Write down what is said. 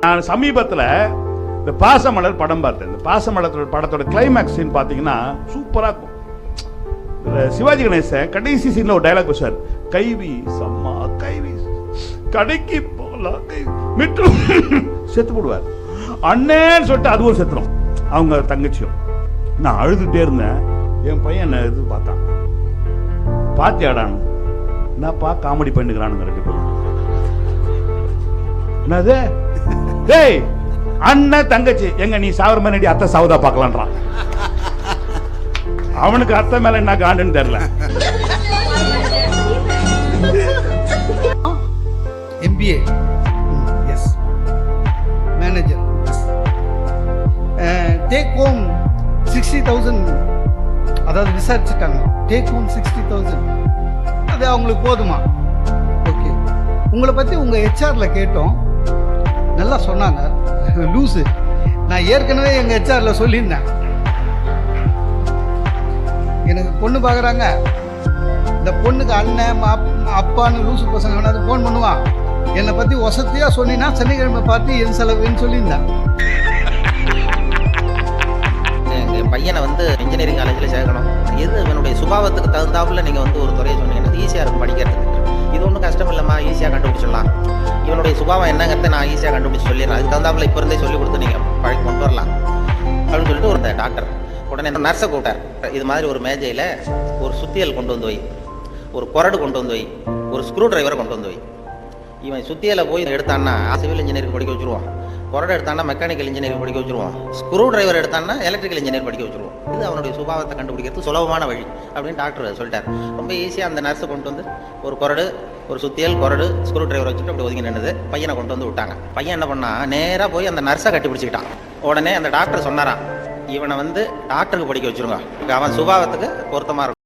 நான் சமீபத்தில் இந்த பாசமலர் படம் பார்த்தேன். இந்த பாசமலர் படத்தோட கிளைமேக்ஸ் சீன் பார்த்தீங்கன்னா சூப்பராக இருக்கும். சிவாஜி கணேசன் கடைசி சீன்ல ஒரு டைலாக் பேசுவார், கைவி சம்மா கைவி கடைக்கு போகலாம் கை மிட்டு செத்து போடுவார். அண்ணேன்னு சொல்லிட்டு அது ஒரு செத்துரும் அவங்க தங்கச்சியும். நான் அழுதுகிட்டே இருந்தேன். என் பையன் என்ன இது பார்த்தான், பாத்தியாடான்னு. என்னப்பா காமெடி பண்ணிக்கிறானுங்க ரெண்டு பேரும். என்னது டேய் அண்ணன் தங்கச்சி எங்க நீ சாவர மாதிரி அத்தை சாவுதா பார்க்கலான்றான். அவனுக்கு அத்தை மேல என்ன காண்டுன்னு தெரியல. MBA as manager take home 60,000. அதாவது விசாரிச்சுட்டாங்க, டேக் ஹோம் 60,000 அது அவங்களுக்கு போதுமா? ஓகே, உங்களை பற்றி உங்கள் ஹெச்ஆரில் கேட்டோம், நல்லா சொன்னாங்க. லூஸு, நான் ஏற்கனவே எங்கள் ஹெச்ஆரில் சொல்லியிருந்தேன், எனக்கு பொண்ணு பார்க்குறாங்க, இந்த பொண்ணுக்கு அண்ணன் அப்பான்னு லூசு பசங்க வேணாது ஃபோன் பண்ணுவான், என்னை பற்றி வசதியாக சொன்னீங்கன்னா சனிக்கிழமை பார்த்து என் செலவுன்னு சொல்லியிருந்தேன். எங்கள் பையனை இன்ஜினியரிங் காலேஜில் சேர்க்கணும், எது என்னுடைய சுபாவத்துக்கு தகுந்தாப்புல நீங்கள் ஒரு துறையை சொன்னீங்கன்னா ஈஸியாக இருக்கும் படிக்கிறதுக்கு. இது ஒன்றும் கஷ்டம் இல்லைம்மா, ஈஸியாக கண்டுபிடிச்சிடலாம். இவனுடைய சுபாவம் என்னங்கிறத நான் ஈஸியாக கண்டுபிடிச்சி சொல்லிடுறேன், அதுக்கு தகுந்தாப்புல இப்போ இருந்தே சொல்லி கொடுத்து நீங்கள் பழக்கி கொண்டு வரலாம் அப்படின்னு சொல்லிட்டு ஒரு டாக்டர் உடனே நர்ஸை கூட்டார். இது மாதிரி ஒரு மேஜையில் ஒரு சுத்தியல் கொண்டு வந்து வை, ஒரு கொரடு கொண்டு வந்து வை, ஒரு ஸ்க்ரூ டிரைவரை கொண்டு வந்து வை. இவன் சுத்தியலை போய் எடுத்தான்னா சிவில் இன்ஜினியரிங் படிக்க வச்சுருவான், கொரடு எடுத்தான்னா மெக்கானிக்கல் இன்ஜினியரிங் படிக்க வச்சுருவான், ஸ்க்ரூ டிரைவர் எடுத்தான்னா எலக்ட்ரிக்கல் இன்ஜினியர் படிக்க வச்சுருவோம். இது அவனுடைய சுபாவத்தை கண்டுபிடிக்கிறது சுலபமான வழி அப்படின்னு டாக்டர் சொல்லிட்டார். ரொம்ப ஈஸியாக அந்த நர்ஸை கொண்டு வந்து ஒரு கொரடு, ஒரு சுத்தியல், கொரடு, ஸ்க்ரூ டிரைவர் வச்சுட்டு அப்படி ஒதுங்கி நின்றுது. பையனை கொண்டு வந்து விட்டாங்க. பையன் என்ன பண்ணா, நேராக போய் அந்த நர்ஸை கட்டி பிடிச்சிக்கிட்டான். உடனே அந்த டாக்டர் சொன்னாராம், இவனை டாக்டருக்கு படிக்க வச்சுருங்க, அவன் சுபாவத்துக்கு பொருத்தமாக இருக்கும்.